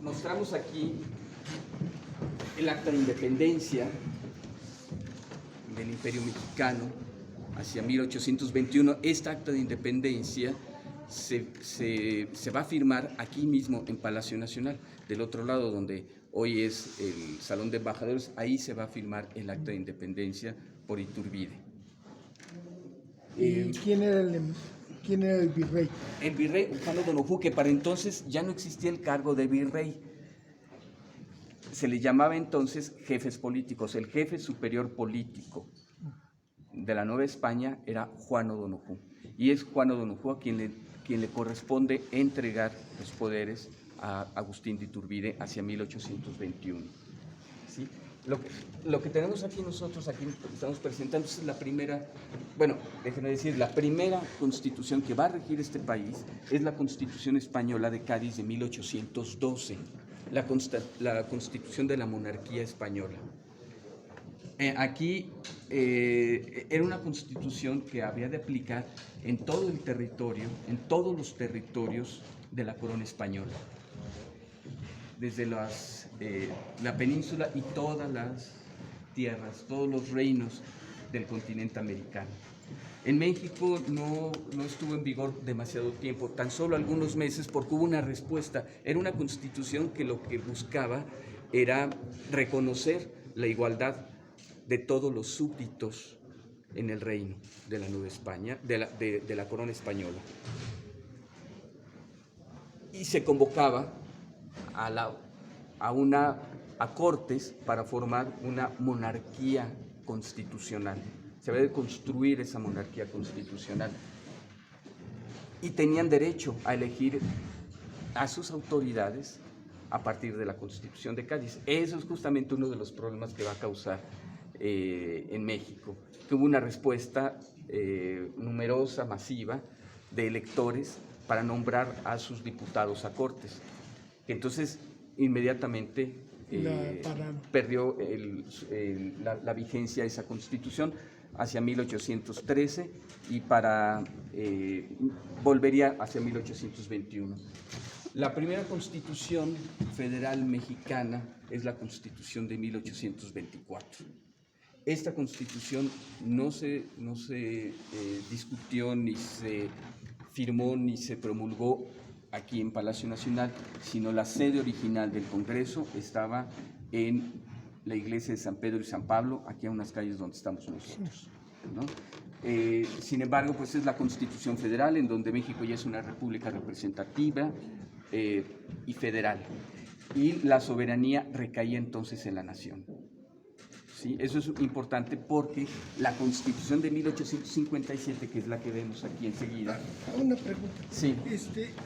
mostramos aquí el acta de independencia del Imperio Mexicano hacia 1821. Esta acta de independencia se va a firmar aquí mismo en Palacio Nacional, del otro lado donde hoy es el Salón de Embajadores. Ahí se va a firmar el acta de independencia por Iturbide. ¿Y quién era el virrey? El virrey Juan O'Donoghue, que para entonces ya no existía el cargo de virrey. Se le llamaba entonces jefes políticos. El jefe superior político de la Nueva España era Juan O'Donoghue. Y es Juan O'Donoghue a quien le corresponde entregar los poderes a Agustín de Iturbide hacia 1821. ¿Sí? Lo que tenemos aquí nosotros, aquí estamos presentando, es la primera, bueno, déjenme decir, la primera constitución que va a regir este país es la Constitución Española de Cádiz de 1812, la Constitución de la Monarquía Española. Aquí era una constitución que había de aplicar en todo el territorio, en todos los territorios de la corona española, desde la península y todas las tierras, todos los reinos del continente americano. En México no estuvo en vigor demasiado tiempo, tan solo algunos meses, porque hubo una respuesta. Era una constitución que lo que buscaba era reconocer la igualdad de todos los súbditos en el reino de la Nueva España, de la corona española. Y se convocaba a Cortes para formar una monarquía constitucional. Se había de construir esa monarquía constitucional. Y tenían derecho a elegir a sus autoridades a partir de la Constitución de Cádiz. Eso es justamente uno de los problemas que va a causar en México, que hubo una respuesta numerosa, masiva, de electores para nombrar a sus diputados a Cortes. Entonces, inmediatamente perdió la vigencia de esa Constitución hacia 1813 y volvería hacia 1821. La primera Constitución federal mexicana es la Constitución de 1824. Esta Constitución no se discutió, ni se firmó, ni se promulgó aquí en Palacio Nacional, sino la sede original del Congreso estaba en la iglesia de San Pedro y San Pablo, aquí a unas calles donde estamos nosotros, ¿no? Sin embargo, pues es la Constitución Federal, en donde México ya es una república representativa y federal, y la soberanía recaía entonces en la nación. ¿Sí? Eso es importante porque la Constitución de 1857, que es la que vemos aquí enseguida. Una pregunta. Sí.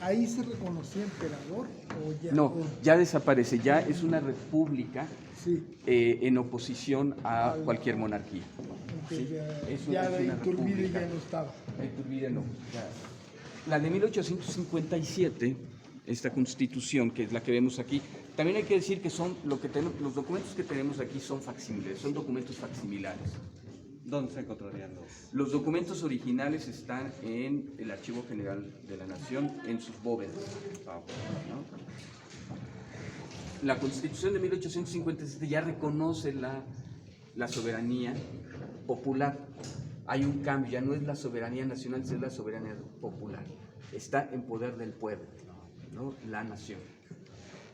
¿Ahí se reconoció emperador o ya? No, ya desaparece, ya es una república, sí, en oposición a cualquier monarquía. ¿Sí? Ya de Iturbide ya no estaba. Iturbide no. Ya. La de 1857, esta Constitución, que es la que vemos aquí, también hay que decir que los documentos que tenemos aquí son facsímiles, son documentos facsimilares. ¿Dónde se encontrarían los documentos originales? Están en el Archivo General de la Nación, en sus bóvedas. ¿No? La Constitución de 1857 ya reconoce la soberanía popular. Hay un cambio, ya no es la soberanía nacional, es la soberanía popular. Está en poder del pueblo, ¿no? La nación.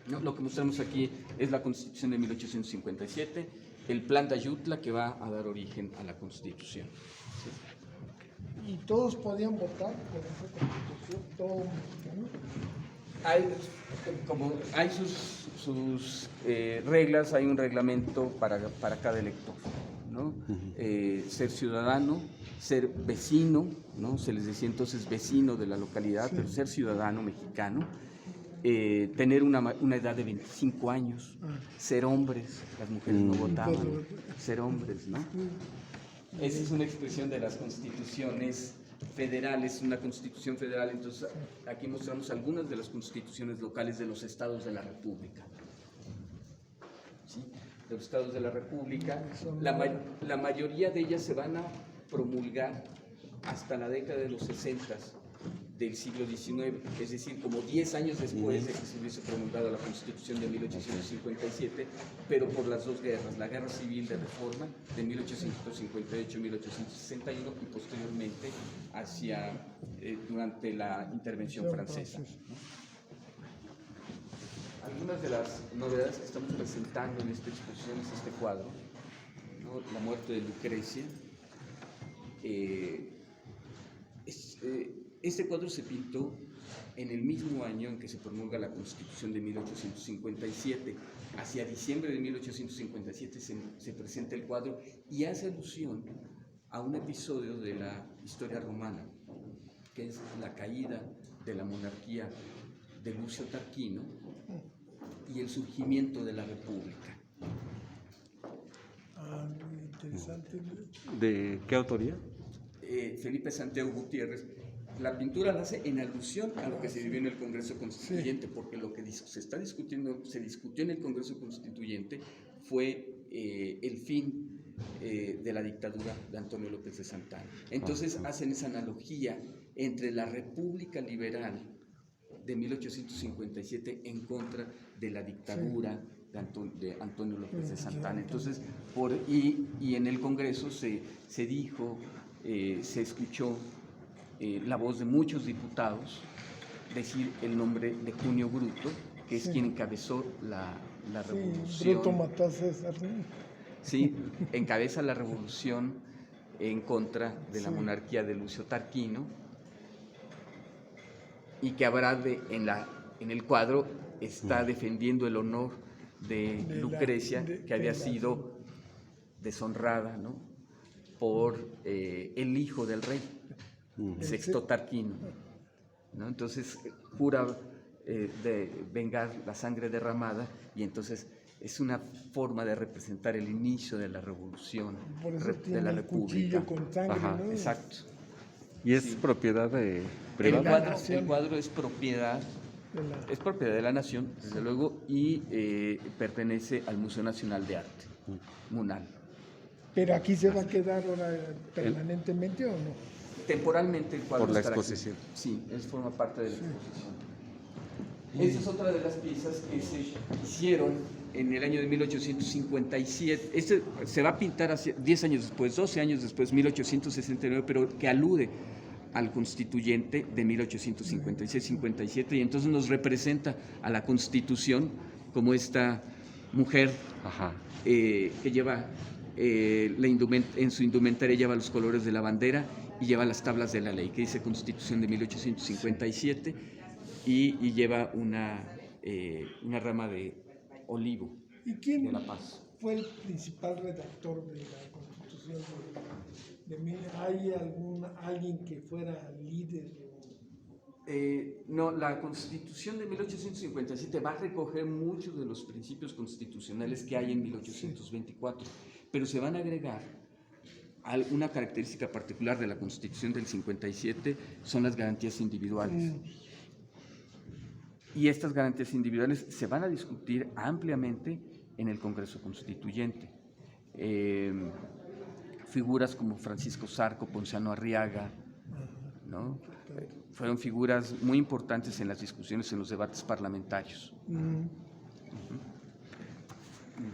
¿No? Lo que mostramos aquí es la Constitución de 1857, el Plan de Ayutla, que va a dar origen a la Constitución. ¿Sí? ¿Y todos podían votar por esa Constitución? ¿Todo mexicano? Hay sus reglas, hay un reglamento para cada elector, ¿no? Ser ciudadano, ser vecino, ¿no? Se les decía entonces vecino de la localidad, sí, pero ser ciudadano mexicano. Tener una edad de 25 años, ser hombres, las mujeres no votaban, ser hombres, ¿no? Esa es una expresión de las constituciones federales, una constitución federal. Entonces aquí mostramos algunas de las constituciones locales de los estados de la República. ¿Sí? De los estados de la República, la mayoría de ellas se van a promulgar hasta la década de los 60, del siglo XIX, es decir, como 10 años después de que se hubiese promulgado la Constitución de 1857, pero por las dos guerras, la Guerra Civil de Reforma de 1858-1861 y posteriormente durante la intervención francesa. Algunas de las novedades que estamos presentando en esta exposición es este cuadro, ¿no? La muerte de Lucrecia. Este cuadro se pintó en el mismo año en que se promulga la Constitución de 1857. Hacia diciembre de 1857 se presenta el cuadro y hace alusión a un episodio de la historia romana, que es la caída de la monarquía de Lucio Tarquino y el surgimiento de la República. Ah, muy interesante. ¿De qué autoría? Felipe Santiago Gutiérrez. La pintura la hace en alusión a lo que se vivió en el Congreso Constituyente, porque lo que se discutió en el Congreso Constituyente fue el fin de la dictadura de Antonio López de Santana. Entonces hacen esa analogía entre la República Liberal de 1857 en contra de la dictadura de Antonio López de Santana. Entonces, y en el Congreso se dijo, se escuchó la voz de muchos diputados decir el nombre de Junio Bruto, que es quien encabezó la revolución. Bruto mató a César, ¿no? Sí, encabeza la revolución en contra de la monarquía de Lucio Tarquino, y que habrá en el cuadro está defendiendo el honor de Lucrecia, que había sido deshonrada, ¿no?, por el hijo del rey, Sexto Tarquino, ¿no? Entonces jura de vengar la sangre derramada, y entonces es una forma de representar el inicio de la revolución, Por eso de tiene la el República. cuchillo con sangre, Ajá, ¿no? Exacto. ¿Y es propiedad de El privada? cuadro es propiedad de la nación, desde luego, y pertenece al Museo Nacional de Arte, MUNAL. Pero aquí se va a quedar ahora permanentemente, ¿o no? Temporalmente el cuadro Por la estará aquí. exposición. Sí, forma parte de la exposición. Esta es otra de las piezas que se hicieron en el año de 1857. Este se va a pintar 10 años después, 12 años después, 1869, pero que alude al constituyente de 1856-57, y entonces nos representa a la Constitución como esta mujer que lleva en su indumentaria lleva los colores de la bandera y lleva las tablas de la ley, que dice Constitución de 1857, y lleva una rama de olivo. ¿Y quién de La Paz. fue el principal redactor de la Constitución ¿Hay alguien que fuera líder? No, la Constitución de 1857 va a recoger muchos de los principios constitucionales que hay en 1824, pero se van a agregar una característica particular de la Constitución del 57, son las garantías individuales. Y estas garantías individuales se van a discutir ampliamente en el Congreso Constituyente. Figuras como Francisco Zarco, Ponciano Arriaga, ¿no?, fueron figuras muy importantes en las discusiones, en los debates parlamentarios.